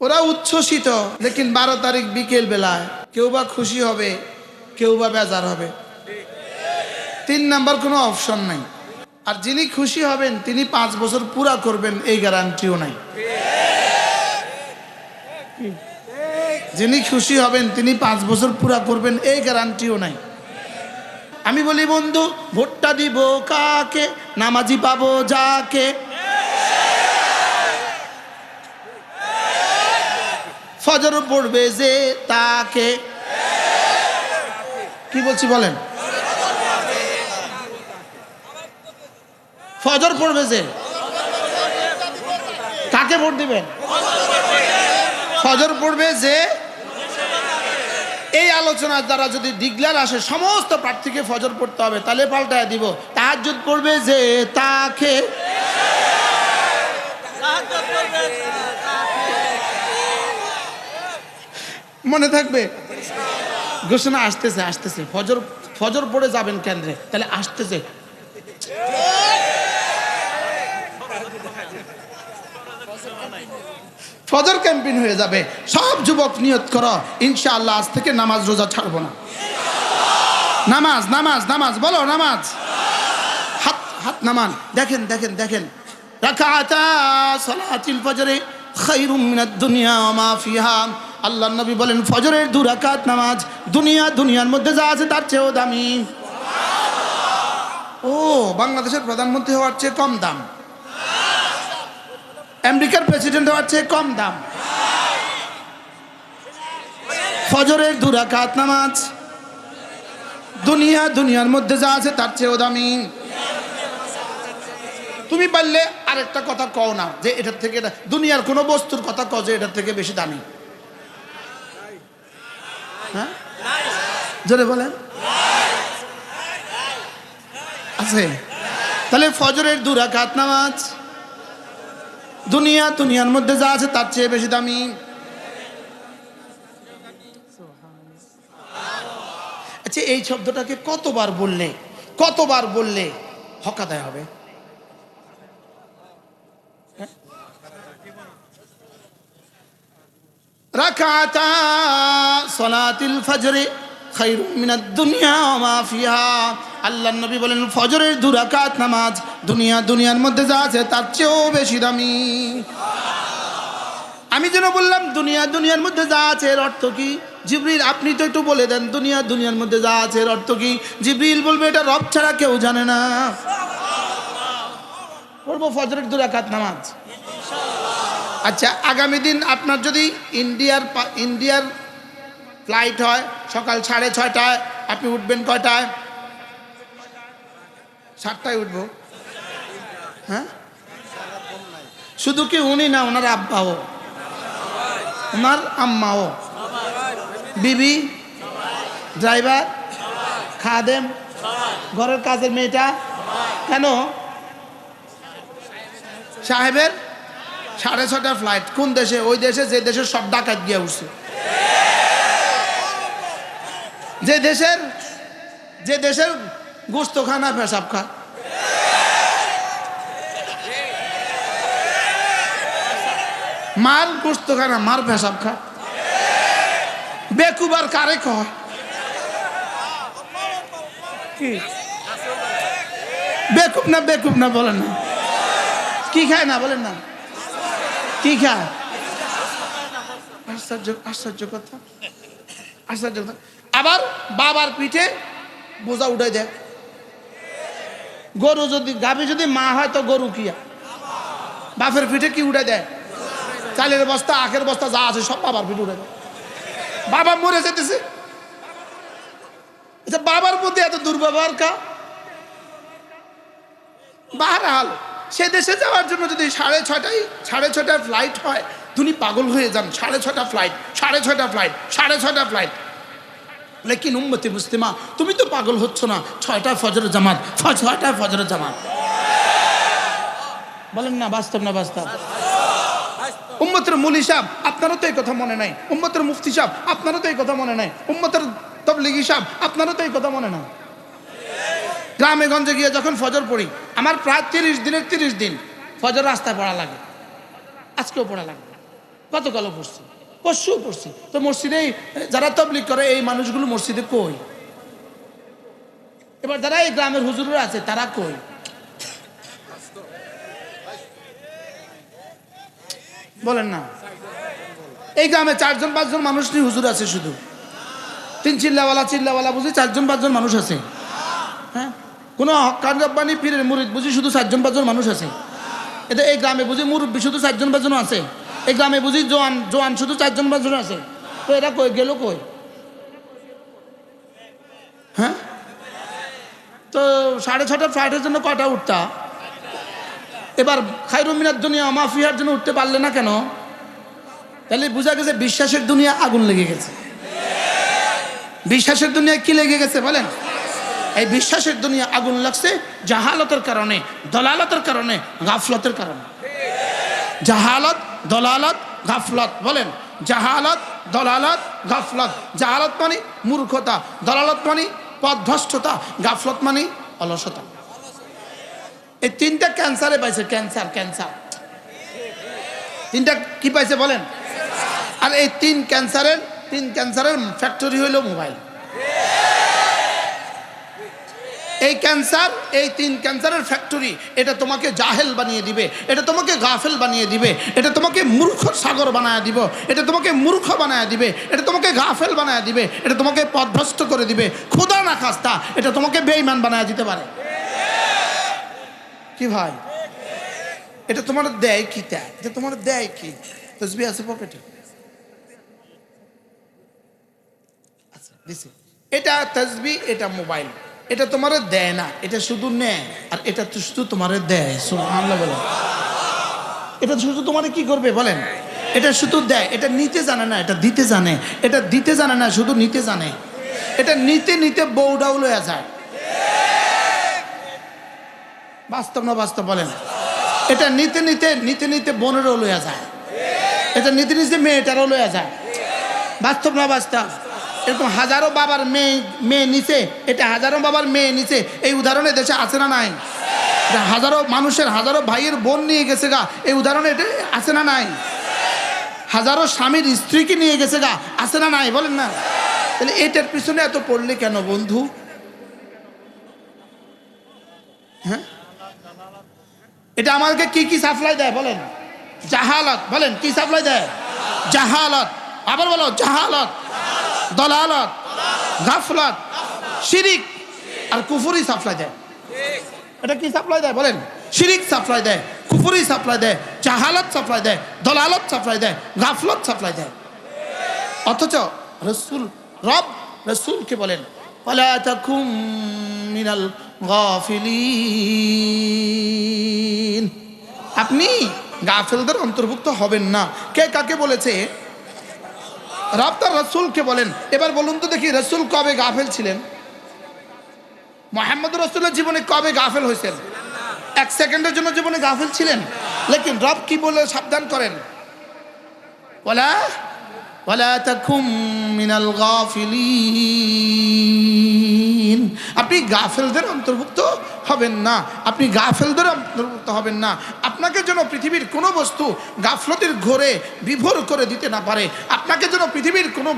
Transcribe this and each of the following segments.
ওরা উচ্ছ্বসিত, লেকিন 12 তারিখ বিকেল বেলায় কেউ বা খুশি হবে, কেউ বা বেজার হবে। 3 নাম্বার কোনো অপশন নাই। আর যিনি খুশি হবেন তিনি 5 বছর পুরা করবেন এই গ্যারান্টিও নাই। যিনি খুশি হবেন তিনি 5 বছর পুরা করবেন এই গ্যারান্টিও নাই। আমি বলি বন্ধু, ভোটটা দিব কাকে, নামাজি পাবো যাকে, ফজর পড়বে যে তাকে। কি বলছি বলেন? ফজর পড়বে যে কাকে ভোট দিবেন? ফজর পড়বে যে। এই আলোচনার দ্বারা যদি ডিক্লেয়ার আসে সমস্ত প্রার্থীকে ফজর পড়তে হবে, তাহলে পাল্টায় দিব তাহাজ্জুদ পড়বে যে তাকে। মনে থাকবে? ঘোষণা আসতেছে আসতেছে, ফজর ফজর পড়ে যাবেন কেন্দ্রে, তাহলে আসতেছে। ফজর ক্যাম্পেইন হয়ে যাবে। সব যুবক নিয়ত করো, ইনশাআল্লাহ আজ থেকে নামাজ রোজা ছাড়বো না। নামাজ নামাজ নামাজ বলো, নামাজ। হাত হাত নামান। দেখেন দেখেন দেখেন, রাকাতা সালাতুল ফজরে খায়রুম মিনাদ দুনিয়া ওয়া মা ফিহা। আল্লাহর নবী বলেন ফজরের 2 রাকাত নামাজ দুনিয়ার মধ্যে যা আছে তার চেয়েও দামি। ও, বাংলাদেশের প্রধানমন্ত্রী হওয়ার চেয়ে কম দাম, আমেরিকার প্রেসিডেন্ট হওয়ার চেয়ে কম দাম। ফজরের 2 রাকাত নামাজ দুনিয়ার মধ্যে যা আছে তার চেয়েও দামি। তুমি পারলে আরেকটা কথা কও না যে এটার থেকে, দুনিয়ার কোনো বস্তুর কথা কও যে এটার থেকে বেশি দামি। হ্যাঁ, জোরে বলেন। আছে? তাহলে ফজরের 2 রাকাত নামাজ দুনিয়ার মধ্যে যা আছে তার চেয়ে বেশি দামি। আচ্ছা, এই শব্দটাকে কতবার বললে হক আদায় হবে? রাকাতা সালাতুল ফজরে খায়রুম মিনাদ দুনিয়া ওয়া মা ফিহা। আল্লাহর নবী বলেন ফজরের 2 রাকাত নামাজ দুনিয়ার মধ্যে যা আছে তার চেয়েও বেশি দামি। আমি যেন বললাম দুনিয়ার মধ্যে যা আছে এর অর্থ কি? জিবরিল আপনি তো একটু বলে দেন দুনিয়ার মধ্যে যা আছে এর অর্থ কি? জিবরিল বলবে এটা রব ছাড়া কেউ জানে না। পড়বো ফজরের 2 রাকাত নামাজ। আচ্ছা, আগামী দিন আপনার যদি ইন্ডিয়ার ফ্লাইট হয় সকাল 6:30টায়, আপনি উঠবেন কয়টায়? 7টায় উঠবো। হ্যাঁ, শুধু কি উনি না, ওনার আব্বাও, ওনার আম্মাও, বিবি, ড্রাইভার, খাদেম, ঘরের কাজের মেয়েটা। কেন? সাহেবের 6:30 ফ্লাইট। কোন দেশে? ওই দেশে যে দেশের সব ডাকাত গিয়ে উঠছে, যে দেশের গোস্তখানা পেশাব খা। মার গোস্তখানা, মার পেশাব খা। বেকুবার কারে কয়? কি বেকুব না বলেন না? কি খায় না বলেন না? কি খায়? আশ্চর্য কথা। আবার বাবার পিঠে বোঝা উঠে দেয়। গরু যদি, গাভী যদি মা হয় তো গরু কি বাপের পিঠে কি উঠে দেয়? চালের বস্তা, আখের বস্তা যা আছে সব বাবার পিঠে উঠে দেয়। বাবা মরে যেতেছে, বাবার প্রতি এত দুর্ব্যবহার কা? বাহারাল সে দেশে যাওয়ার জন্য যদি 6:30টায় ফ্লাইট হয়, তুমি পাগল হয়ে যান। 6:30 ফ্লাইট। লেকিন উম্মতি মুসলিমা, তুমি তো পাগল হচ্ছ না। 6টায় ফজরের জামাত, 6টায় ফজরের জামাত। বলেন না বাস্তব না বাস্তব? উম্মতের মৌলী সাহেব আপনারও তো এই কথা মনে নাই, উম্মতের মুফতি সাহেব আপনারও তো এই কথা মনে নাই, উম্মতের তাবলীগী সাহেব আপনারও তো এই কথা মনে নাই। গ্রামে গঞ্জে গিয়ে যখন ফজর পড়ি, আমার প্রায় 30 দিন ফজর রাস্তায় পড়া লাগে, আজকেও পড়া লাগে। গতকালও পড়ছি, পরশু পড়ছি। তো মসজিদে যারা তাবলীগ করে এই মানুষগুলো মসজিদে কই? এবার যারা এই গ্রামের হুজুররা আছে তারা কই? বলেন না। এই গ্রামে 4-5 জন মানুষ নিয়ে হুজুর আছে, শুধু 3 চিল্লাওয়ালা বুঝি 4-5 জন মানুষ আছে। হ্যাঁ, কোনো হক্কান রব্বানি পীরের মুরিদ বুঝি শুধু 4-5 জন মানুষ আছে। এটা এই গ্রামে বুঝি মুরব্বী শুধু 4-5 জন আছে। এই গ্রামে বুঝি জোয়ান শুধু 4-5 জন আছে। তো এরা কই গেল কই? হ্যাঁ, তো 6:30 ফ্লাইটের জন্য কয়টা উঠতা? এবার খায়রুম মিনাদ দুনিয়া মা ফিহার জন্য উঠতে পারলে না কেন? তাহলে বোঝা গেছে বিশ্বাসের দুনিয়া আগুন লেগে গেছে। বিশ্বাসের দুনিয়া কি লেগে গেছে বলেন? এই বিশ্বাসের দুনিয়া আগুন লাগছে জাহালতের কারণে, দলালতের কারণে, গাফলতের কারণে। জাহালত, দলালত, গাফলত। বলেন জাহালত, দলালত, গাফলত। জাহালত মানে মূর্খতা, দলালত মানে পথভ্রষ্টতা, গাফলত মানে অলসতা। এই 3টা ক্যান্সারে পাইছে, ক্যান্সার 3টা কি পাইছে বলেন? আর এই 3 ক্যান্সারের ফ্যাক্টরি হইল মোবাইল। এই ক্যান্সার, এই 3 ক্যান্সারের ফ্যাক্টরি, এটা তোমাকে জাহেল বানিয়ে দিবে, এটা তোমাকে গাফেল বানিয়ে দিবে, এটা তোমাকে মূর্খ সাগর বানায় দিব, এটা তোমাকে মূর্খ বানায় দিবে, এটা তোমাকে গাফেল বানায় দিবে, এটা তোমাকে পথভ্রষ্ট করে দিবে, খোদা না খাস্তা এটা তোমাকে বেঈমান বানায় দিতে পারে। কি ভাই, এটা তোমার দেয় কি? এটা তোমার দেয় কি? তাসবিহ আছে পকেটে, আচ্ছা দিছি। এটা তাসবিহ, এটা মোবাইল, এটা তোমার দেয় না, এটা শুধু নেয়। আর এটা তো শুধু তোমার দেয়। সুবহানাল্লাহ বলেন। এটা শুধু তোমার কি করবে বলেন? এটা শুধু দেয়, এটা নিতে জানে না, এটা দিতে জানে। এটা দিতে জানে না, শুধু নিতে জানে। এটা নিতে নিতে বউডাও লয়ে যায়। বাস্তব না বাস্তব বলেন? এটা নিতে নিতে বোনেরও লইয়া যায়। এটা নিতে নিতে মেয়েটারও লইয়া যায়। বাস্তব না বাস্তব? এরকম হাজারো বাবার মেয়ে নিচে, এটা হাজারো বাবার মেয়ে নিচে, এই উদাহরণে দেশে আছে না নাই? হাজারো মানুষের, হাজারো ভাইয়ের বোন নিয়ে গেছে গা, এই উদাহরণে এটা আছে না নাই? হাজারো স্বামীর স্ত্রীকে নিয়ে গেছে গা, আছে না নাই বলেন না? তাহলে এটার পিছনে এত পড়লে কেন বন্ধু? হ্যাঁ, এটা আমাদেরকে কি কি সাপ্লাই দেয় বলেন? জাহালত। বলেন কি সাপ্লাই দেয়? জাহালত। আবার বলো জাহালত, দলালত, গাফলত, শিরিক আর কুফরি সাপ্লাই দেয়। এটা কি সাপ্লাই দেয় বলেন? শিরিক সাপ্লাই দেয়, কুফরি সাপ্লাই দেয়, জাহালত সাপ্লাই দেয়, দলালত সাপ্লাই দেয়, গাফলত সাপ্লাই দেয়। অথচ রব রসুলকে বলেন ওয়ালা তাকুম মিনাল গাফিলিন, আপনি গাফেলদের অন্তর্ভুক্ত হবেন না। কে কাকে বলেছে? রব তার রসুলকে বলেন। এবার বলুন তো দেখি, রসুল কবে গাফেল ছিলেন? মুহাম্মদ রসুলের জীবনে কবে গাফেল হয়েছেন? 1 সেকেন্ডের জন্য জীবনে গাফেল ছিলেন। লেকিন রব কি বলে সাবধান করেন? ওয়ালা তাকুম মিনাল গাফিলিন, আপনি গাফেলদের অন্তর্ভুক্ত হবেন না। আপনি গাফেলদের অন্তর্ভুক্ত হবেন না। আপনাকে যেন পৃথিবীর কোনো বস্তু গাফলতির ঘোরে বিভোর করে দিতে না পারে। আপনাকে যেন পৃথিবীর কোনো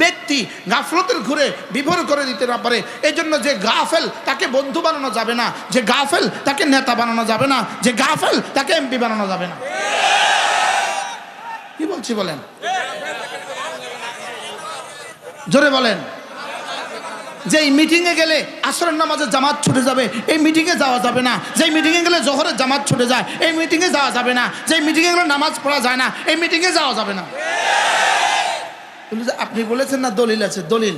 ব্যক্তি গাফলতের ঘুরে বিভোর করে দিতে না পারে। এই জন্য যে গাফেল তাকে বন্ধু বানানো যাবে না, যে গাফেল তাকে নেতা বানানো যাবে না, যে গাফেল তাকে এমপি বানানো যাবে না। কি বলছি বলেন? জোরে বলেন। যেই মিটিংয়ে গেলে আসরের নামাজে জামাত ছুটে যাবে, এই মিটিংয়ে যাওয়া যাবে না। যেই মিটিংয়ে গেলে জোহরের জামাত ছুটে যায়, এই মিটিংয়ে যাওয়া যাবে না। যেই মিটিংয়ে গেলে নামাজ পড়া যায় না, এই মিটিংয়ে যাওয়া যাবে না। আপনি বলেছেন না দলিল আছে, দলিল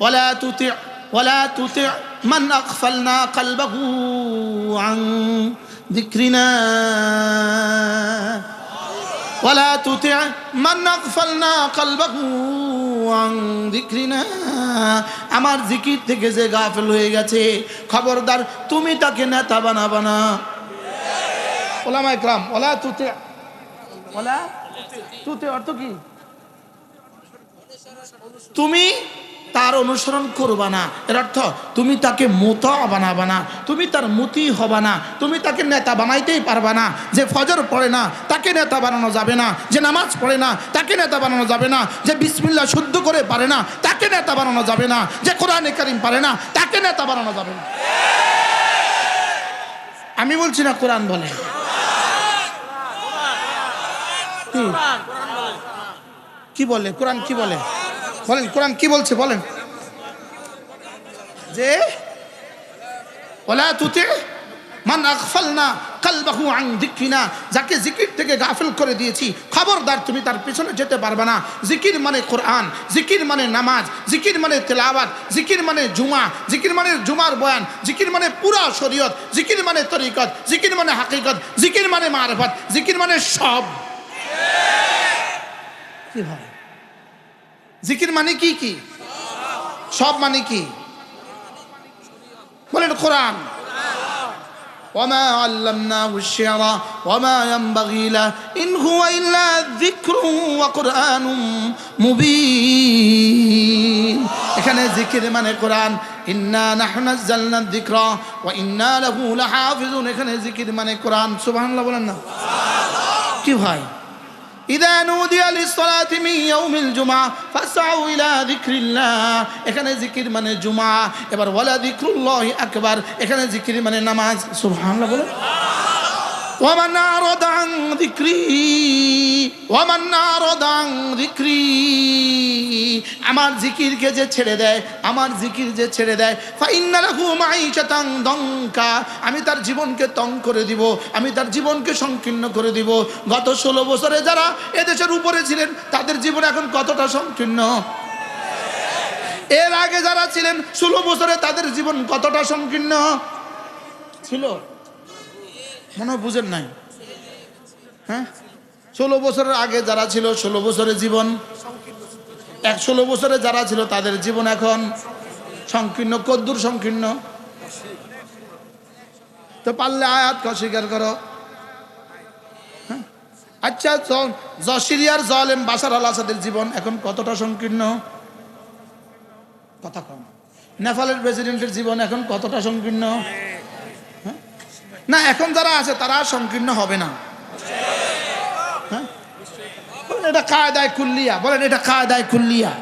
ওয়ালা তুতি মান আগফালনা কলবহু আন যিকরিনা ওয়ালা তুতি মান আগফালনা কলবহু আন যিকরিনা, আমার জিকির থেকে যে গাফেল হয়ে গেছে, খবরদার তুমি তাকে নেতা বানাবা না। ওলামায়ে কেরাম ওয়ালা তুতি অর্থ কি? তুমি তার অনুসরণ করবা না, এর অর্থ তুমি তাকে মুতা বানাবা না, তুমি তার মুতি হবা না, তুমি তাকে নেতা বানাইতেই পারবা না। যে ফজর পড়ে না তাকে নেতা বানানো যাবে না, যে নামাজ পড়ে না তাকে নেতা বানানো যাবে না, যে বিসমিল্লাহ শুদ্ধ করে পারে না তাকে নেতা বানানো যাবে না, যে কোরআনে কারীম পারে না তাকে নেতা বানানো যাবে না। আমি বলছি না, কোরআন বলে। কি বলে কোরআন? কি বলে বলেন? কোরআন কি বলছে বলেন? যে ওয়ালা তুতি মান আগফালনা কলবহু আন যিকরিনা, যাকে জিকির থেকে গাফিল করে দিয়েছি খবরদার তুমি তার পিছনে যেতে পারবে না। জিকির মানে কোরআন, জিকির মানে নামাজ, জিকির মানে তেলাওয়াত, জিকির মানে জুমা, জিকির মানে জুমার বয়ান, জিকির মানে পুরা শরীয়ত, জিকির মানে তরিকত, জিকির মানে হাকিকত, জিকির মানে মারফত, জিকির মানে সব। কি ভাই, জিকির মানে কি? কি সব মানে কি বলেন? কোরআন। ওয়ামা আল্লামনাহু আশ-শি'রা ওয়ামা ইয়ানবাগী লা ইন হুয়া ইল্লা যিকরুন ওয়া কুরআনুম মুবিন। এখানে জিকির মানে কোরআন। ইন্না নাহনু নাযালনা যিকরা ওয়া ইন্না লাহু লাহাফিজুন। এখানে জিকির মানে কোরআন। সুবহানাল্লাহ বলেন না? কি ভাই, ইযা নুদিয়া লিস-সালাতি মিন ইয়াউমিল জুমআ ফাসআউ ইলা যিকরিল্লাহ। এখানে জিকির মানে জুমা। এবার ওয়ালা যিকরুল্লাহি আকবার, এখানে জিকির মানে নামাজ। সুবহানাল্লাহ বলেন। ওয়ামান আরাদা আন যিকরি ওয়ামান আরাদা আন যিকরি, আমার জিকিরকে যে ছেড়ে দেয়, আমার জিকির যে ছেড়ে দেয়, ফাইন্না লাহু মাঈশাতান দঙ্কা, আমি তার জীবনকে তং করে দিব, আমি তার জীবনকে সংকীর্ণ করে দিব। গত 16 বছরে যারা এদেশের উপরে ছিলেন তাদের জীবন এখন কতটা সংকীর্ণ? এর আগে যারা ছিলেন 16 বছরে তাদের জীবন কতটা সংকীর্ণ ছিল? মনে বুঝেন নাই? হ্যাঁ, 16 বছরের আগে যারা ছিল 16 বছরের জীবন, 16 বছরে যারা ছিল তাদের জীবন এখন সংকীর্ণ। কদ্দুর সংকীর্ণ? তো পারলে আয়াত অস্বীকার করো। আচ্ছা, সিরিয়ার জালেম বাশার আল আসাদের জীবন এখন কতটা সংকীর্ণ? কথা কম। নেপালের প্রেসিডেন্টের জীবন এখন কতটা সংকীর্ণ? না, এখন যারা আছে তারা সংকীর্ণ হবে না। হ্যাঁ, এটা কায়দায়ে কুল্লিয়া। বলেন এটা কায়দায়ে কুল্লিয়া,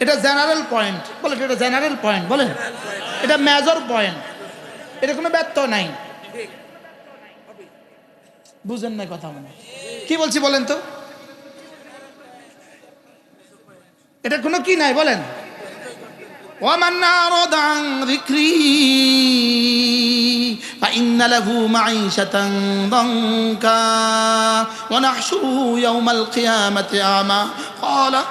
এটা জেনারেল পয়েন্ট। বলেন এটা জেনারেল পয়েন্ট। বলেন এটা মেজর পয়েন্ট, এটা কোনো ব্যত্যয় নাই। বুঝেন না কথা? মনে কি বলছি বলেন তো? এটা কোনো কি নাই বলেন? ওয়ামান আরাদা আন যিকরি ফাইন্না লাহু মাঈশাতান দঙ্কা ওয়া নাহশুরুহু ইয়াওমাল কিয়ামাতি আমা ক্বালা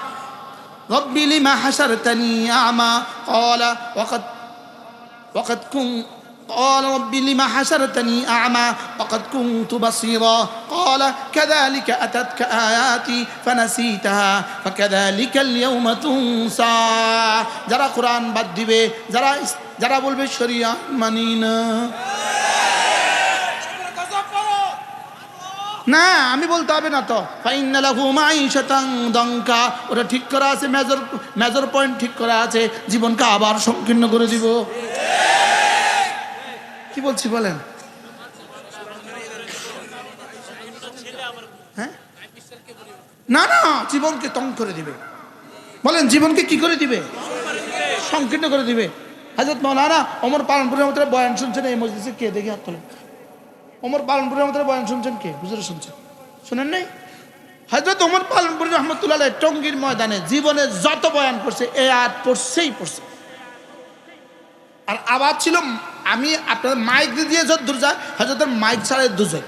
রাব্বি লিমা হাশারতানি আমা ক্বালা ওয়াকাদ قال رب لما حشرتني أعمى وقد كنت بصيرا قال كذلك أتتك آياتي فنسيتها فكذلك اليوم تنسى। যারা কোরআন বাদ দিবে, যারা বলবে শরিয়া মানি না, না আমি বলতে হবে না তো। ফাইন্না লাহু মাঈশাতান দঙ্কা, ওটা ঠিক করা আছে, মেজর পয়েন্ট ঠিক করা আছে, জীবনকে আবার সংকীর্ণ করে দিব। কি বলছি বলেন? হ্যাঁ, না না, জীবনকে তং করে দিবে। বলেন জীবনকে কি করে দিবে? সংকীর্ণ করে দিবে। হযরত মাওলানা ওমর পালনপুরের মতো বয়ান শুনছেন এই মজলিসে? কে দেখি হাত তোলেন। ওমর পালনপুরের মতো বয়ান শুনছেন কে? হুজুর শুনছেন? শুনেন নাই? হযরত ওমর পালনপুরি রহমতুল্লাহ আলাইহি টঙ্গীর ময়দানে জীবনে যত বয়ান করছে এই আয়াত পড়ছেই পড়ছে। আর আওয়াজ ছিল, আমি আপনার মাইক দিয়ে যত দূর যায়, হযরতের মাইক ছাড়া দূর যায়।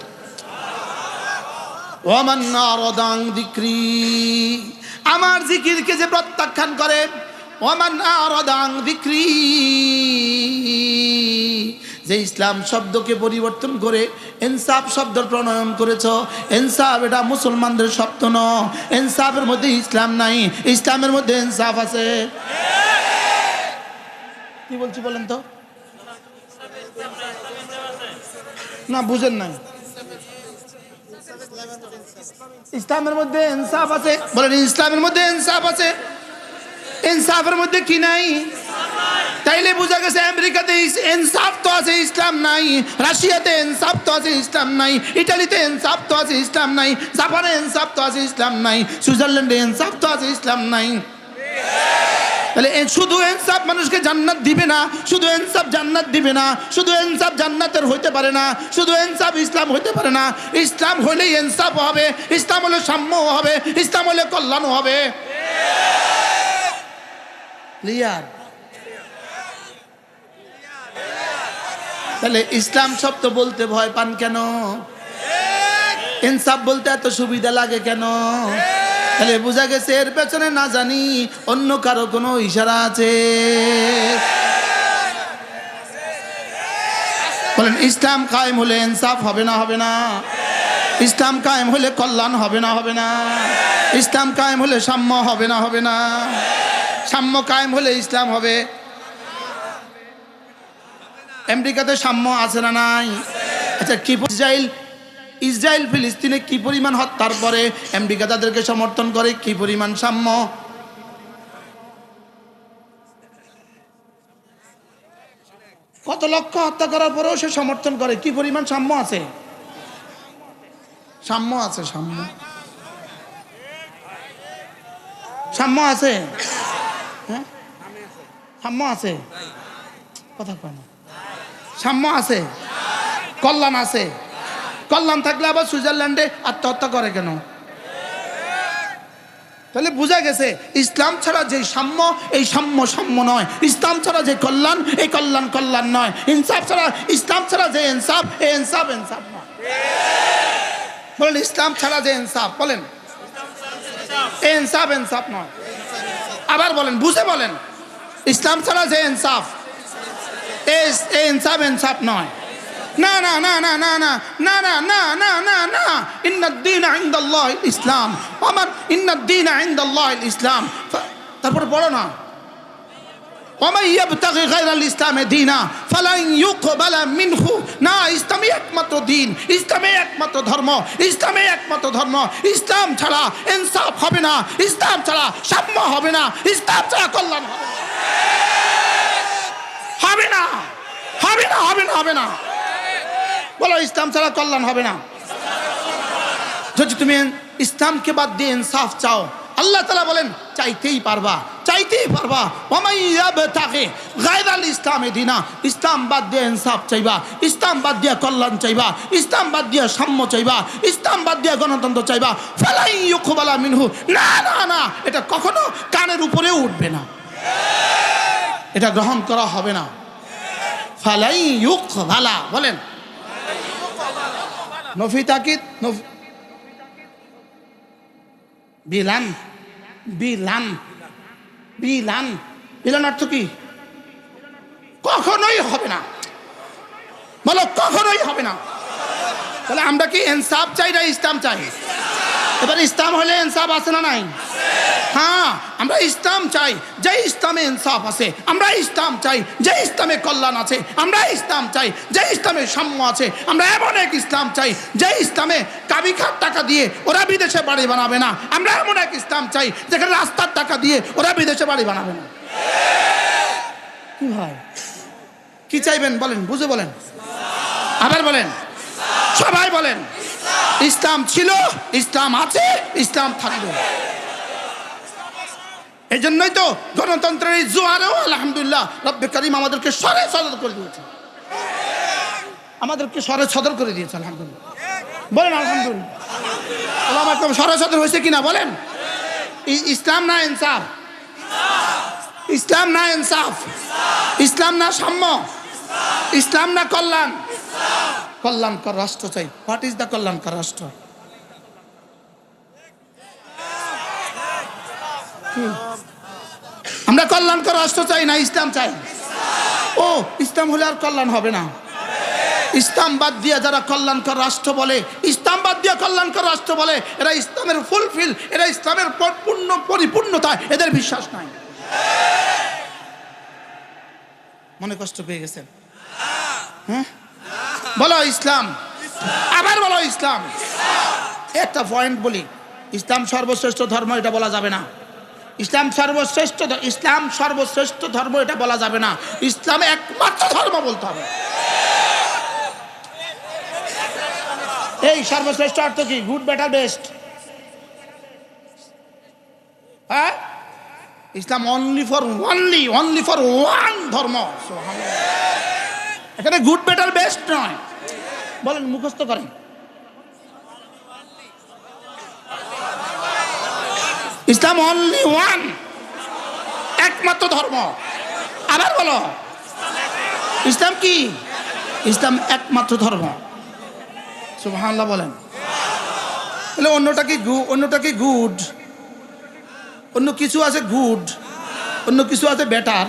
ওয়ামান আরাদা আন যিকরি, আমার জিকিরকে যে প্রত্যাখ্যান করে, ওয়ামান আরাদা আন যিকরি, যে ইসলাম শব্দকে পরিবর্তন করে ইনসাফ শব্দ প্রণয়ন করেছ। ইনসাফ এটা মুসলমানদের শব্দ নয়। ইনসাফের মধ্যে ইসলাম নাই, ইসলামের মধ্যে ইনসাফ আছে। কি বলছি বলেন তো? না বুঝেন নাই? ইসলামের মধ্যে ইনসাফ আছে। বলেন ইসলামের মধ্যে ইনসাফ আছে। ইনসাফের মধ্যে কি নাই? তাইলে বোঝা গেছে আমেরিকাতে ইনসাফ তো আছে, ইসলাম নাই। রাশিয়াতে ইনসাফ তো আছে, ইসলাম নাই। ইটালিতে ইনসাফ তো আছে, ইসলাম নাই। জাপানে ইনসাফ তো আছে, ইসলাম নাই। সুইজারল্যান্ডে ইনসাফ তো আছে, ইসলাম নাই। তাহলে শুধু ইনসাফ মানুষকে জান্নাত দিবে না, শুধু ইনসাফ জান্নাত দিবে না, শুধু ইনসাফ জান্নাতের হইতে পারে না, শুধু ইনসাফ ইসলাম হইতে পারে না। ইসলাম হলেই ইনসাফ হবে, ইসলাম হলে সাম্য হবে, ইসলাম হলে কল্যাণ হবে। ক্লিয়ার? তাহলে ইসলাম শব্দ বলতে ভয় পান কেন? ইনসাফ বলতে এত সুবিধা লাগে কেন? তাহলে বোঝা গেছে এর পেছনে না জানি অন্য কারো কোনো ইশারা আছে। বলেন ইসলাম কায়েম হলে ইনসাফ হবে না? হবে না? ইসলাম কায়েম হলে কল্যাণ হবে না? হবে না? ইসলাম কায়েম হলে সাম্য হবে না? হবে না? সাম্য কায়েম হলে ইসলাম হবে। আমেরিকাতে সাম্য আছে না নাই? আচ্ছা, কি ইসরায়েল ফিলিস্তিনে কি পরিমাণ হত্যার পরে আমেরিকা তাদেরকে সমর্থন করে? কি পরিমাণ সাম্য? কত লক্ষ হত্যা করার পরেও সে সমর্থন করে। কি পরিমাণ সাম্য আছে? সাম্য আছে, সাম্য সাম্য আছে। হ্যাঁ, সাম্য আছে। কথা কয় না। সাম্য আছে, কল্যাণ আছে। কল্যাণ থাকলে আবার সুইজারল্যান্ডে আত্মহত্যা করে কেন? তাহলে বোঝা গেছে ইসলাম ছাড়া যে সাম্য, এই সাম্য সাম্য নয়। ইসলাম ছাড়া যে কল্যাণ, এই কল্যাণ কল্যাণ নয়। ইনসাফ ছাড়া, ইসলাম ছাড়া যে ইনসাফ, এই ইনসাফ ইনসাফ নয়। বলেন ইসলাম ছাড়া যে ইনসাফ, বলেন এই ইনসাফ ইনসাফ নয়। আবার বলেন, বুঝে বলেন, ইসলাম ছাড়া যে ইনসাফ, এই ইনসাফ ইনসাফ নয়। না না না না না না না না না না না না ইন্নাদ-দীন ইনদাল্লাহিল ইসলাম। আমার ইন্নাদ-দীন ইনদাল্লাহিল ইসলাম। তারপরে পড়ো না, ওয়ামান ইয়াবতাগি গায়রাল ইসলামি দীনা ফালান ইউকবালা মিনহু। না, ইসলামই একমাত্র দিন, ইসলামই একমাত্র ধর্ম, ইসলামই একমাত্র ধর্ম। ইসলাম ছাড়া ইনসাফ হবে না, ইসলাম ছাড়া সাম্য হবে না, ইসলাম ছাড়া কল্যাণ হবে না। হবে না, হবে না, হবে না। বলো ইসলাম ছাড়া কল্যাণ হবে না। যদি তুমি ইসলামকে বাদ দিয়ে ইনসাফ চাও, আল্লাহ তাআলা বলেন চাইতেই পারবা, চাইতেই পারবা। ওয়ামান ইয়াবতাগি গায়রাল ইসলামি দীনা। ইসলাম বাদ দিয়ে ইনসাফ চাইবা, ইসলাম বাদ দিয়ে কল্যাণ চাইবা, ইসলাম বাদ দিয়ে সাম্য চাইবা, ইসলাম বাদ দিয়ে গণতন্ত্র চাইবা, ফালান ইউকবালা মিনহু। না না না, এটা কখনো কানের উপরেও উঠবে না, এটা গ্রহণ করা হবে না। ফালান ইউকবালা, বলেন নফি তাকিদ, বিলান বিলান বিলান বিলান অর্থ কি? কখনোই হবে না। বলো কখনোই হবে না। তাহলে আমরা কি ইনসাফ চাই না ইসলাম চাই? এবার ইসলাম হলে ইনসাফ আছে না নাই? হ্যাঁ, আমরা ইসলাম চাই যে ইসলামে ইনসাফ আছে। আমরা ইসলাম চাই যে ইসলামে কল্যাণ আছে। আমরা ইসলাম চাই যে ইসলামে সাম্য আছে। আমরা এমন এক ইসলাম চাই যে ইসলামে কাবিখার টাকা দিয়ে ওরা বিদেশে বাড়ি বানাবে না। আমরা এমন এক ইসলাম চাই যেখানে রাস্তার টাকা দিয়ে ওরা বিদেশে বাড়ি বানাবে না। কি হয়, কি চাইবেন বলেন, বুঝে বলেন, আবার বলেন, সবাই বলেন ইসলাম ছিল, ইসলাম আছে, ইসলাম থাকবে। এই জন্যই তো গণতন্ত্রের এই জোয়ারেও আলহামদুলিল্লাহ রব্বে কারীম আমাদেরকে সরে সদর করে দিয়েছে, আমাদেরকে সরে সদর করে দিয়েছে। আলহামদুলিল্লাহ বলেন, আলহামদুলিল্লাহ। আল্লাহ একদম সরে সদর হয়েছে কিনা বলেন? ইসলাম না ইনসাফ, ইসলাম না ইনসাফ, ইসলাম না সাম্য, ইসলাম না কল্যাণ। কল্যাণকর রাষ্ট্র চাই। হোয়াট ইজ দ্য কল্যাণকর রাষ্ট্র? আমরা কল্যাণকর রাষ্ট্র চাই না ইসলাম চাই? ও, ইসলাম হলে আর কল্যাণ হবে না। ইসলাম বাদ দিয়ে যারা কল্যাণকর রাষ্ট্র বলে, ইসলাম বাদ দিয়ে কল্যাণকর রাষ্ট্র বলে, এরা ইসলামের ফুলফিল, এরা ইসলামের পূর্ণ পরিপূর্ণতা এদের বিশ্বাস নাই। মনে কষ্ট পেয়ে গেছেন? হ্যাঁ, বলো ইসলাম, আবার বলো ইসলাম। একটা পয়েন্ট বলি, ইসলাম সর্বশ্রেষ্ঠ ধর্ম এটা বলা যাবে না। ইসলাম সর্বশ্রেষ্ঠ, ইসলাম সর্বশ্রেষ্ঠ ধর্ম এটা বলা যাবে না, ইসলাম একমাত্র ধর্ম বলতে হবে। এই সর্বশ্রেষ্ঠ অর্থ কি? Good, better, best. হ্যাঁ, ইসলাম অনলি ফর ওয়ান ধর্ম। এখানে গুড, বেটার, বেস্ট নয়। বলেন, মুখস্থ করেন। ইসলাম অনলি ওয়ান, একমাত্র ধর্ম। আবার বলো, ইসলাম কি? ইসলাম একমাত্র ধর্ম। সুবহানাল্লাহ বলেন। তাহলে অন্যটা কি গুড? অন্য কিছু আছে গুড, অন্য কিছু আছে বেটার।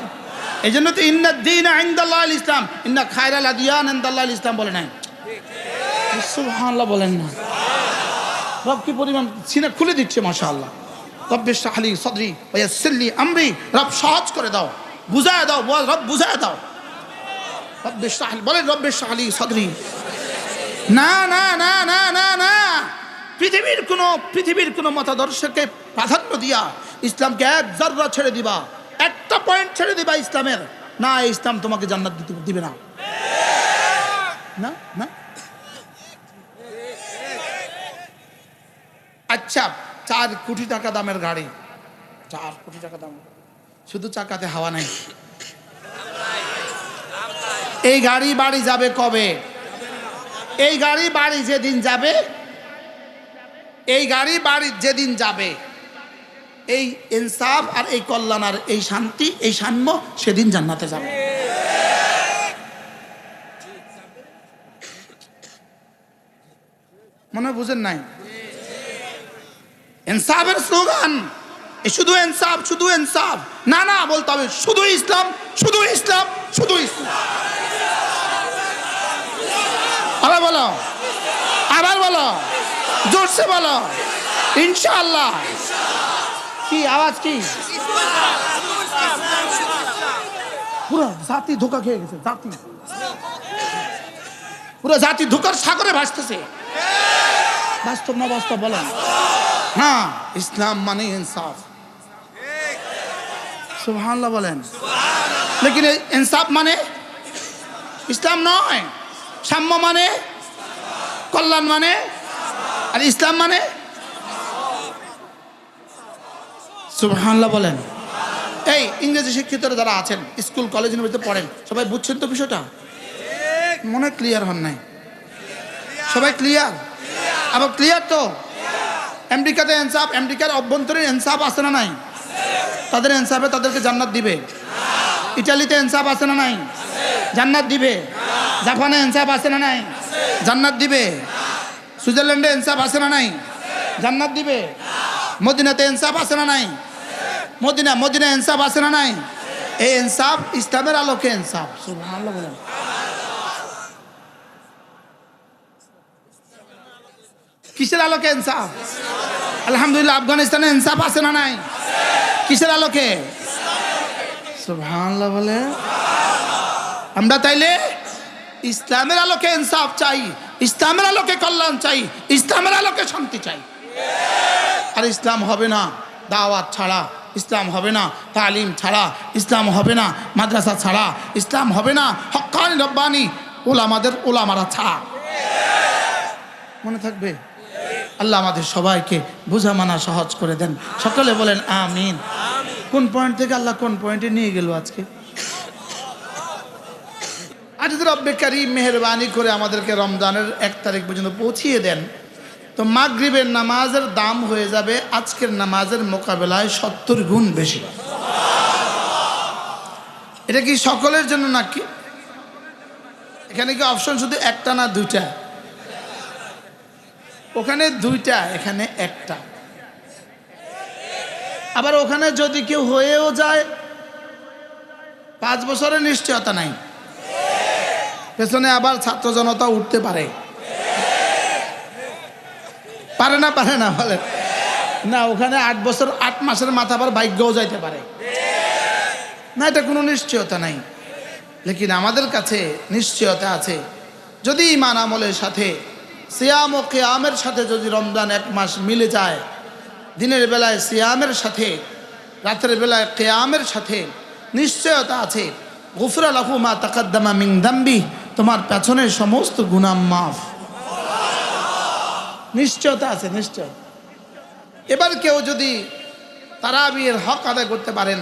এই জন্য তো ইন্না দ্বীনা ইনদাল্লাহিল ইসলাম, ইন্না খায়রাল আদিয়ান ইনদাল্লাহিল ইসলাম বলে নাই। সুবহানাল্লাহ বলেন না। রব কি পরিমাণ সিনা খুলে দিচ্ছে, মাশাআল্লাহ। রব্বে ইশরাহ লি সাদরি ওয়া ইয়াসসির লি আমরি। রব সহজ করে দাও, বুঝায় দাও, রব বুঝায় দাও। রব্বে ইশরাহ, বলেন রব্বে ইশরাহ লি সাদরি। না না না না না না, পৃথিবীর কোন মতাদর্শকে প্রাধান্য দিয়া ইসলামকে এক জাররা ছেড়ে দিবা, একটা পয়েন্ট ছেড়ে দিবা ইসলামের, না, ইসলাম তোমাকে জান্নাত দিবে না। না না। আচ্ছা, 4 কোটি টাকা দামের গাড়ি, 4 কোটি টাকা দাম, শুধু চাকাতে হাওয়া নাই। এই গাড়ি বাড়ি যাবে কবে? এই গাড়ি বাড়ি যেদিন যাবে, এই ইনসাফ আর এই কল্যাণ আর এই শান্তি, এই সাম্য, সেদিন জান্নাতে যাবে। মনে হয় বুঝেন নাই? ইনসাফের স্লোগান শুধু ইনসাফ, শুধু ইনসাফ না, না, বলতে হবে শুধু ইসলাম, শুধু ইসলাম, শুধু ইসলাম। আবার বলো, আবার বলো, জোরসে বলো, ইনশাআল্লাহ। কি আওয়াজ? কি পুরো জাতি ধোঁকা খেয়ে গেছে, পুরো জাতি ধোঁকার সাগরে ভাসতেছে। বাস্তব না বাস্তব বলেন? হ্যাঁ, ইসলাম মানে ইনসাফ। সুবহানাল্লাহ বলেন। লেকিন ইনসাফ মানে ইসলাম নয়, সাম্য মানে, কল্যাণ মানে, আর ইসলাম মানে। সুবহানাল্লাহ বলেন। এই ইংরেজি শিক্ষিতরা যারা আছেন, স্কুল কলেজ ইউনিভার্সিটিতে পড়েন, সবাই বুঝছেন তো বিষয়টা? মনে ক্লিয়ার হন নাই? সবাই ক্লিয়ার? আবার ক্লিয়ার তো? আমেরিকাতে ইনসাফ, আমেরিকার অভ্যন্তরীণ ইনসাফ আছে না নাই? তাদের ইনসাফে তাদেরকে জান্নাত দিবে। ইটালিতে ইনসাফ আছে না নাই? জান্নাত দিবে। জাপানে ইনসাফ আছে না নাই? জান্নাত দিবে। সুইজারল্যান্ডে ইনসাফ আছে না নাই? জান্নাত দিবে। মদিনাতে ইনসাফ আছে না নাই? মদিনা ইনসাফ আছে না নাই? এই ইনসাফ ইসলামের আলোকে ইনসাফ। সুবহানাল্লাহ বলেন। কিসের আলোকে ইনসাফ? আলহামদুলিল্লাহ, আফগানিস্তানে ইনসাফ আছে না নাই? কিসের আলোকে? সুবহানাল্লাহ বলে। আমরা তাইলে ইসলামের আলোকে ইনসাফ চাই, ইসলামের আলোকে কল্যাণ চাই, ইসলামের আলোকে শান্তি চাই। আর ইসলাম হবে না দাওয়াত ছাড়া, ইসলাম হবে না তালিম ছাড়া, ইসলাম হবে না মাদ্রাসা ছাড়া, ইসলাম হবে না হক্কানি রব্বানি ওলামারা ছাড়া। মনে থাকবে? আল্লাহ আমাদের সবাইকে বোঝা মানা সহজ করে দেন। সকলে বলেন আমিন। কোন পয়েন্ট থেকে আল্লাহ কোন পয়েন্টে নিয়ে গেল আজকে? আর যদি রব্বে কারীম মেহেরবানি করে আমাদেরকে রমজানের 1 তারিখ পর্যন্ত পৌঁছিয়ে দেন, তো মাগরিবের নামাজের দাম হয়ে যাবে আজকের নামাজের মোকাবেলায় 70 গুণ বেশি। এটা কি সকলের জন্য নাকি? এখানে কি অপশন শুধু একটা না 2টা? ওখানে 2টা, এখানে 1টা। আবার ওখানে যদি কেউ হয়েও যায়, 5 বছরের নিশ্চয়তা নাই, পেছনে আবার ছাত্র জনতা উঠতে পারে। পারে না বলে না, ওখানে 8 বছর 8 মাসের মাথা আবার ভাগ্যও যাইতে পারে না, এটা কোনো নিশ্চয়তা নাই। লেকিন আমাদের কাছে নিশ্চয়তা আছে, যদি ঈমান আমলের সাথে সিয়াম ও কিয়ামের সাথে যদি রমজান 1 মাস মিলে যায়, দিনের বেলায় সিয়ামের সাথে রাতের বেলায় কিয়ামের সাথে নিশ্চয়তা আছে, গুফরা লাহু মা তাকাদ্দামা মিন যামবি, তোমার পেছনের সমস্ত গুনাহ মাফ। নিশ্চয়তা আছে, নিশ্চয়। এবার কেউ যদি তারাবির হক আদায় করতে পারেন,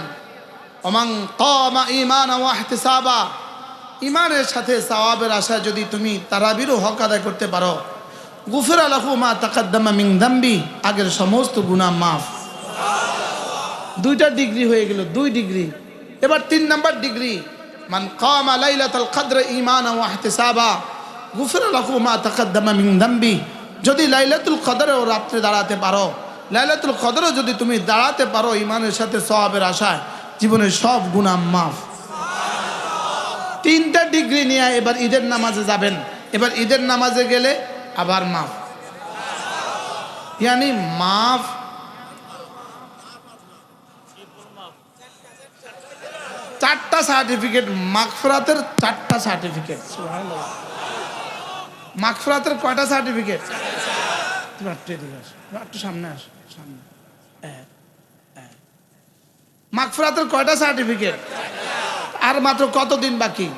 ওমান কামা ঈমানান ওয়া ইহতিসাবা, ঈমানের সাথে সওয়াবের আশায় যদি তুমি তারাবিরও হক আদায় করতে পারো, গুফরা লাহু মা তাকাদ্দামা মিন যামবি, আগের সমস্ত গুনাহ মাফ। দুইটা ডিগ্রি হয়ে গেল, 2 ডিগ্রি। এবার 3 নাম্বার ডিগ্রি, মান কামা লাইলাতুল কদর ঈমানান ওয়া ইহতিসাবা, গুফরা লাহু মা তাকাদ্দামা মিন যামবি। যদি লাইলাতুল কদরেও রাত্রে দাঁড়াতে পারো, লাইলাতুল কদরও যদি তুমি দাঁড়াতে পারো ঈমানের সাথে সওয়াবের আশায়, জীবনের সব গুনাহ মাফ। 3টা ডিগ্রি নিয়ে এবার ঈদের নামাজে যাবেন। এবার ঈদের নামাজে গেলে আবার মাফ, ইয়ানি মাফ। চারটা সার্টিফিকেট মাগফিরাতের, 4টা সার্টিফিকেট। সুবহানাল্লাহ। মাগফিরাতের কয়টা সার্টিফিকেট? একটু সামনে আস, সামনে। মাগফিরাতের কয়টা সার্টিফিকেট? আর মাত্র কত দিন বাকি?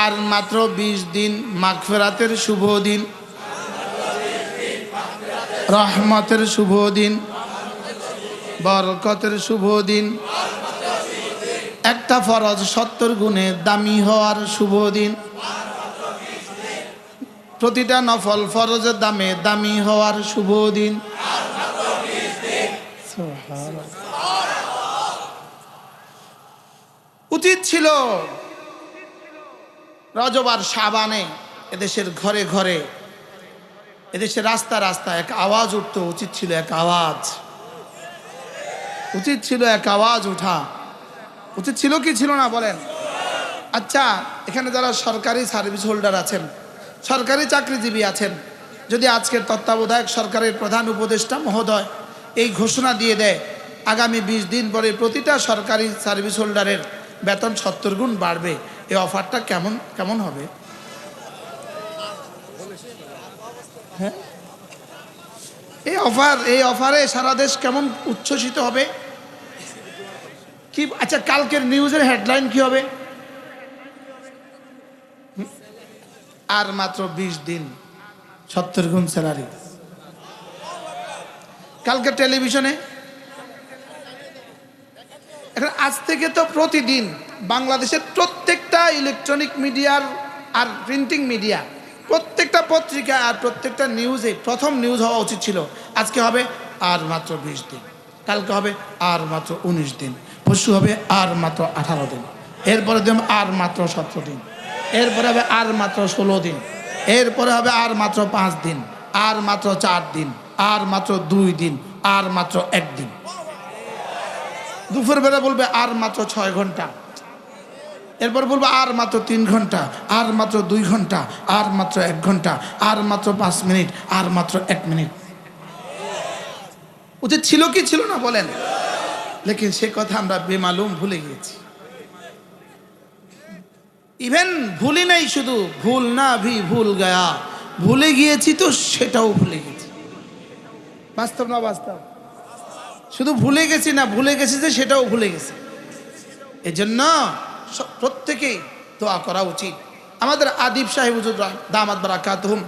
আর মাত্র 20 দিন। মাগফিরাতের শুভ দিন, রহমতের শুভ দিন, বরকতের শুভ দিন, একটা ফরজ 70 গুণে দামি হওয়ার শুভ দিন, প্রতিটা নফল ফরজের দামে দামি হওয়ার শুভ দিন। উচিত ছিল রজব আর শাবানে এদেশের ঘরে ঘরে, এদেশের রাস্তা রাস্তা এক আওয়াজ উঠত। উচিত ছিল এক আওয়াজ, উচিত ছিল এক আওয়াজ উঠা। উচিত ছিল কি ছিল না বলেন? আচ্ছা, এখানে যারা সরকারি সার্ভিস হোল্ডার আছেন, সরকারি চাকরিজীবী আছেন, যদি আজকের তত্ত্বাবধায়ক সরকারের প্রধান উপদেষ্টা মহোদয় এই ঘোষণা দিয়ে দেয় আগামী 20 দিন পরে প্রতিটা সরকারি সার্ভিস হোল্ডারের বেতন 70 গুণ বাড়বে, এই অফারটা কেমন কেমন হবে? হ্যাঁ, এই অফারে সারা দেশ কেমন উচ্ছ্বসিত হবে কি? আচ্ছা, কালকের নিউজের হেডলাইন কি হবে? আর মাত্র 20 দিন 70 গুণ স্যালারি। কালকে টেলিভিশনে, এখন আজ থেকে তো প্রতিদিন বাংলাদেশের প্রত্যেকটা ইলেকট্রনিক মিডিয়ার আর প্রিন্টিং মিডিয়া, প্রত্যেকটা পত্রিকা আর প্রত্যেকটা নিউজে প্রথম নিউজ হওয়া উচিত ছিল আজকে হবে আর মাত্র 20 দিন, কালকে হবে আর মাত্র 19 দিন, পরশু হবে আর মাত্র 18 দিন, এরপরে দেব আর মাত্র 17 দিন, এরপরে হবে আর মাত্র 16 দিন, এরপরে হবে আর মাত্র 5 দিন, আর মাত্র 4 দিন, আর মাত্র 2 দিন, আর মাত্র 1 দিন। দুপুরবেলা বলবে আর মাত্র 6 ঘন্টা, এরপর বলবে আর মাত্র 3 ঘন্টা, আর মাত্র 2 ঘন্টা, আর মাত্র 1 ঘন্টা, আর মাত্র 5 মিনিট, আর মাত্র 1 মিনিট। উচিত ছিল কি ছিল না বলেন? লেকিন সে কথা আমরা বেমালুম ভুলে গিয়েছি। ইভেন ভুলি নাই, শুধু ভুল না ভি ভুল গয়া, ভুলে গিয়েছি তো সেটাও ভুলে গেছি। বাস্তব না বাস্তব? শুধু ভুলে গেছি না, ভুলে গেছি যে সেটাও ভুলে গেছি। এজন্য প্রত্যেকেই দোয়া করা উচিত। আমাদের আদিব সাহেব হুজুর দামাত বারাকাতুহুম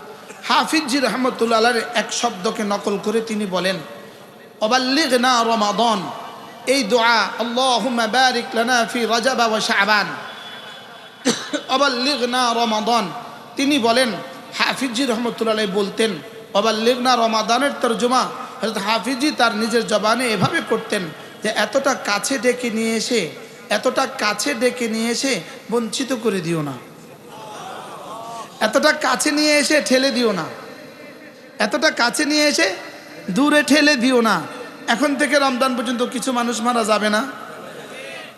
হাফিজি রহমতুল্লাহ আলাইহির এক শব্দকে নকল করে তিনি বলেন, অবাল্লিগনা রমাদান, এই দোয়া আল্লাহুম্মা বারিক লানা ফি রজব ওয়া শাবান, অবাল্লিগনা রমাদান। তিনি বলেন, হাফিজি রহমতুল্লাহ আলাইহি বলতেন অবাল্লিগনা রমাদানের তরজমা হযরত হাফিজি তার নিজের জবানে এভাবে করতেন যে এতটা কাছে ডেকে নিয়ে এসে, এতটা কাছে ডেকে নিয়ে এসে বঞ্চিত করে দিও না, এতটা কাছে নিয়ে এসে ঠেলে দিও না, এতটা কাছে নিয়ে এসে দূরে ঠেলে দিও না। এখন থেকে রমজান পর্যন্ত কিছু মানুষ মারা যাবে না?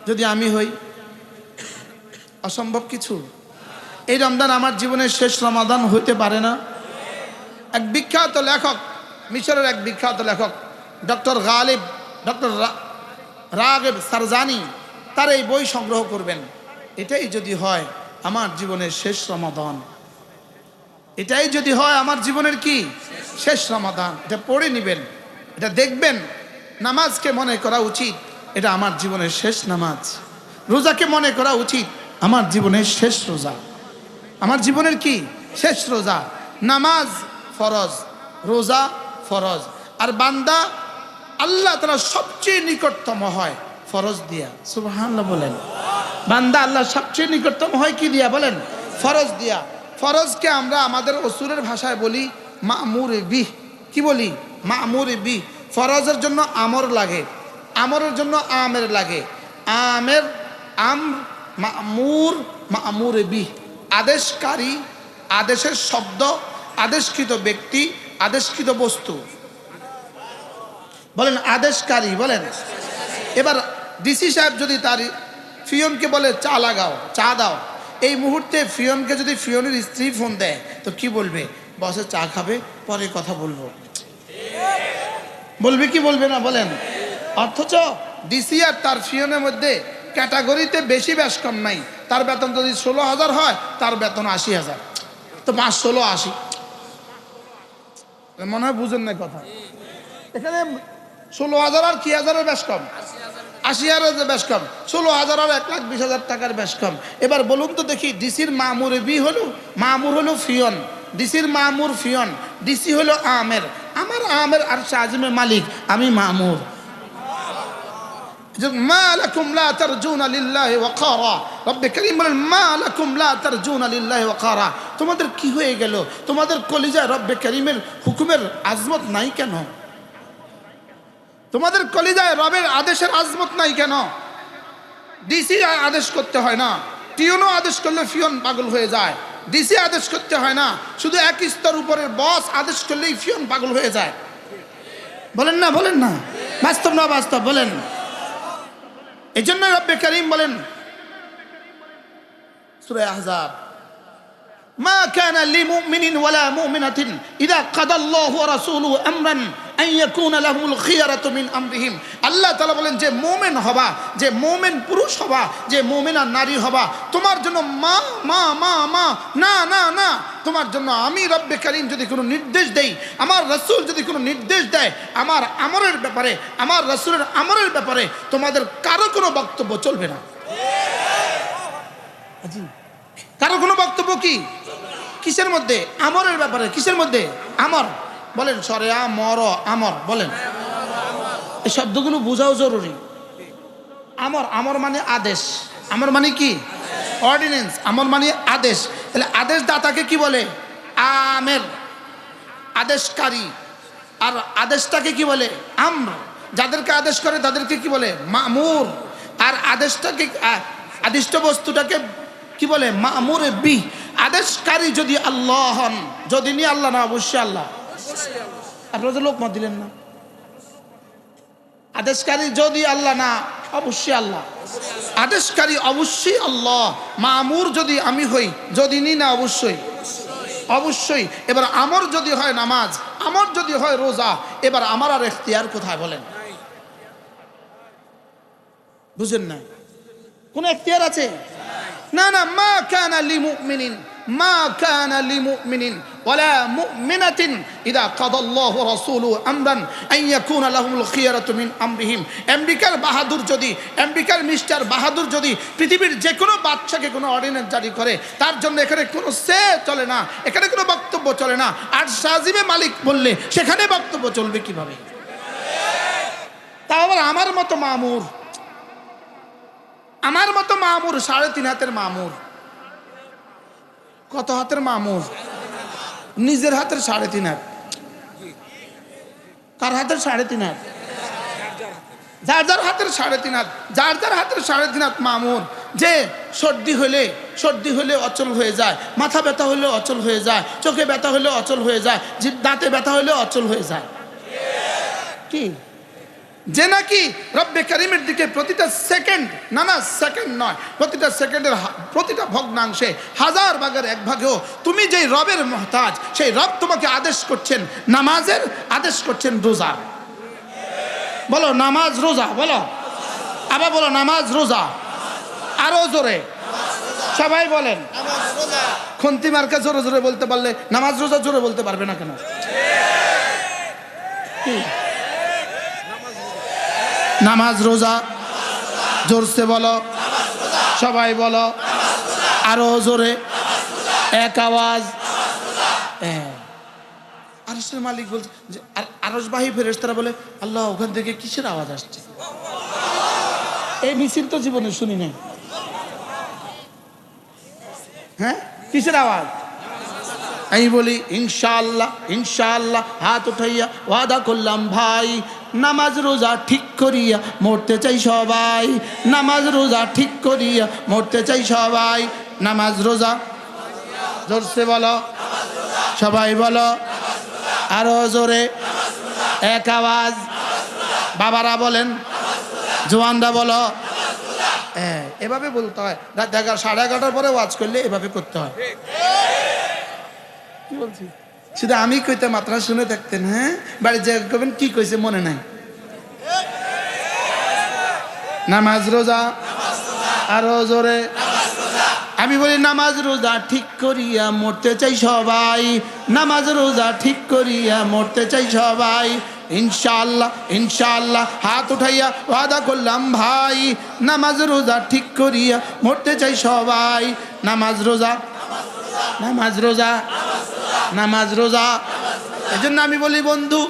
যদি আমি হই, অসম্ভব কিছু। এই রমজান আমার জীবনের শেষ রমাদান হইতে পারে না। এক বিখ্যাত লেখক, মিশরের এক বিখ্যাত লেখক ডক্টর রাগিব সারজানি, তার এই বই সংগ্রহ করবেন। এটাই যদি হয় আমার জীবনের শেষ রমাদান, এটাই যদি হয় আমার জীবনের কি শেষ রমাদান, এটা পড়ে নেবেন, এটা দেখবেন। নামাজকে মনে করা উচিত এটা আমার জীবনের শেষ নামাজ। রোজাকে মনে করা উচিত আমার জীবনের শেষ রোজা। আমার জীবনের কি শেষ রোজা। নামাজ ফরজ, রোজা ফরজ। আর বান্দা আল্লাহ তাআলা সবচেয়ে নিকটতম হয় ফরজ দিয়া। সুবহানাল্লাহ বলেন। বান্দা আল্লাহ সবচেয়ে নিকটতম হয় কি দিয়া বলেন? ফরজ দিয়া। ফরজকে আমরা আমাদের অসুরের ভাষায় বলি মা'মুরে বিহ। কি বলি? মা'মুরে বিহ। ফরজের জন্য আমর লাগে, আমরের জন্য আমের লাগে। আমের আমর, মা'মুর, মা'মুরে বিহ। আদেশকারী, আদেশের শব্দ, আদেশকৃত ব্যক্তি, আদেশকৃত বস্তু। বলেন আদেশকারী বলেন। এবার ডিসি সাহেব যদি তার ফিয়নকে বলে চা লাগাও, চা দাও, এই মুহূর্তে ফিয়নকে যদি ফিয়নের স্ত্রী ফোন দেয় তো কি বলবে? বসে চা খাবে, পরে কথা বলবো বলবে কি বলবে না বলেন? অথচ ডিসি আর তার ফিয়নের মধ্যে ক্যাটাগরিতে বেশি ব্যাস কম নাই। তার বেতন যদি 16,000 হয়, তার বেতন 80,000। তো 5 16 80, মনে হয় বুঝেন না কথা। এখানে 16,000 আর কি হাজারের ব্যাস কম? 80,000 ব্যাস কম। 16,000 আর 1,20,000 টাকার ব্যাস কম। এবার বলুন তো দেখি, ডিসির মামুরে বি হলো, মামুর হলো ফিয়ন, ডিসির মামুর ফিয়ন, ডিসি হলো আমের, আমার আমের আর শাহজিমের মালিক, আমি মামুর। মা লাকুম লা তারজুনা লিল্লাহি ওয়াকারা। রব্বে কারীম বলেন মা লাকুম লা তারজুনা লিল্লাহি ওয়াকারা। তোমাদের কি হয়ে গেল? তোমাদের কলিজায় রব্বে কারীমের হুকুমের আজমত নাই কেন? তোমাদের কলিজায় রবের আদেশের আজমত নাই কেন? ডিসি আদেশ করতে হয় না, টিউনও আদেশ করলে ফিয়ন পাগল হয়ে যায়। ডিসি আদেশ করতে হয় না, শুধু এক স্তর উপরের বস আদেশ করলেই ফিয়ন পাগল হয়ে যায়। বলেন না বলেন না? বাস্তব না বাস্তব বলেন? এই জন্য রব্বে কারীম বলেন সূরা আহজাব, মা কানা লিমুমিনিন ওয়ালা মুমিনাতিন ইযা কাদাল্লাহু ওয়া রাসূলুহু আমরান আন ইয়াকুনা লাহুমুল খিয়ারাতু মিন আমরিহিম। আল্লাহ তাআলা বলেন যে মুমিন হবা, যে মুমিন পুরুষ হবা, যে মুমিনা নারী হবা, তোমার জন্য মা মা মা মা না না না, তোমার জন্য আমি রব্বে কারীম যদি কোনো নির্দেশ দেই, আমার রাসূল যদি কোনো নির্দেশ দেয় আমার আমরের ব্যাপারে, আমার রাসূলের আমরের ব্যাপারে, তোমাদের কারো কোনো বক্তব্য চলবে না। কারো কোনো বক্তব্য কি? কিসের মধ্যে? আমরের ব্যাপারে। কিসের মধ্যে? আমর বলেন, সরে আমর, আমর বলেন। এই শব্দগুলো বোঝাও জরুরি। আমর, আমর মানে আদেশ। আমর মানে কি? অর্ডিন্যান্স। আমর মানে আদেশ। তাহলে আদেশ দাতাকে কি বলে? আমের, আদেশকারী। আর আদেশটাকে কি বলে? আমর। যাদেরকে আদেশ করে তাদেরকে কি বলে? মামুর। আর আদেশটাকে, আদিষ্ট বস্তুটাকে কি বলে? মামুরে বি। আদেশকারী যদি আল্লাহ হন, যদি নি আল্লাহ না, অবশ্যই আল্লাহ। আপনারা তো লোকমত দিলেন না। আদেশকারী যদি আল্লাহ না, অবশ্যই আল্লাহ। আদেশকারী অবশ্যই আল্লাহ। মামুর যদি আমি হই, যদি নি না, অবশ্যই অবশ্যই। এবার আমর যদি হয় নামাজ, আমর যদি হয় রোজা, এবার আমার আর এখতিয়ার কোথায় বলেন? বুঝেন না? কোন এখতিয়ার আছে? না না। মা কানা লিমুমিনিন, মা কানা লিমুমিনিন ওয়ালা মুমিনাতিন ইযা কাদাল্লাহু ওয়া রাসূলুহু আমরান আন ইয়াকুনা লাহুমুল খিয়ারাতু মিন আমরিহিম। আমেরিকার বাহাদুর যদি, আমেরিকার মিস্টার বাহাদুর যদি পৃথিবীর যে কোনো বাদশাকে কোনো অর্ডিন্যান্স জারি করে, তার জন্য এখানে কোনো সে চলে না, এখানে কোনো বক্তব্য চলে না। আর শাহজিমে মালিক বললে সেখানে বক্তব্য চলবে কিভাবে? তা আবার আমার মতো মামুর, আমার মতো মামুর, 3.5 হাতের মামুর। কত হাতের মামুর? নিজের হাতের 3.5 হাত। কার হাতের 3.5 হাত? যার যার হাতের 3.5 হাত, যার যার হাতের 3.5 হাত মামুর। যে সর্দি হলে অচল হয়ে যায়, মাথা ব্যথা হলে অচল হয়ে যায়, চোখে ব্যথা হলে অচল হয়ে যায়, দাঁতে ব্যথা হলে অচল হয়ে যায়। কি? যে নাকি রব্বে কারীমের দিকে প্রতিটা সেকেন্ড, না না সেকেন্ড নয়, প্রতিটা সেকেন্ডের প্রতিটা ভগ্নাংশে, 1000 ভাগের 1 ভাগেও তুমি যেই রবের মুহতাজ, সেই রব তোমাকে আদেশ করছেন নামাজের, আদেশ করছেন রোজার। বলো নামাজ রোজা, বলো আবার বলো নামাজ রোজা। আরো জোরে সবাই বলেন। খুন্তি মার্কা জোরে জোরে বলতে পারলে নামাজ রোজা জোরে বলতে পারবে না কেন? কি নামাজ রোজা, জোরসে বলো, সবাই বলো, আরো জোরে, এক আওয়াজ। আরশের মালিক বলছে যে আরশবাহী ফেরেশতারা বলে, আল্লাহ ওখান থেকে কিসের আওয়াজ আসছে? এই মিছিল তো জীবনে শুনি নাই। হ্যাঁ, কিসের আওয়াজ? আমি বলি ইনশাআল্লাহ, ইনশাআল্লাহ, হাত উঠাইয়া ওয়াদা করলাম ভাই, নামাজ রোজা ঠিক করিয়া মরতে চাই সবাই, নামাজ রোজা ঠিক করিয়া মরতে চাই সবাই। নামাজ রোজা, জোরসে বলো, সবাই বলো, আরো জোরে, এক আওয়াজ। বাবারা বলেন, জওয়ানরা বলো। এভাবে বলতে হয়। রাত 11:30 পরে ওয়াজ করলে এভাবে করতে হয়। কি বলছি? শুধু আমি কইতে মাত্রা শুনে থাকতেন। হ্যাঁ, বাড়ি যে করবেন কি কইছে মনে নাই। নামাজ রোজা, আরো জোরে। আমি বলি নামাজ রোজা ঠিক করিয়া মরতে চাই সবাই, নামাজ রোজা ঠিক করিয়া মরতে চাই সবাই। ইনশাআল্লাহ, ইনশাআল্লাহ, হাত উঠাইয়া ওয়াদা করলাম ভাই, নামাজ রোজা ঠিক করিয়া মরতে চাই সবাই। নামাজ রোজা, নামাজ রোজা, নামাজ রোজা। এজন্য আমি বলি বন্ধু,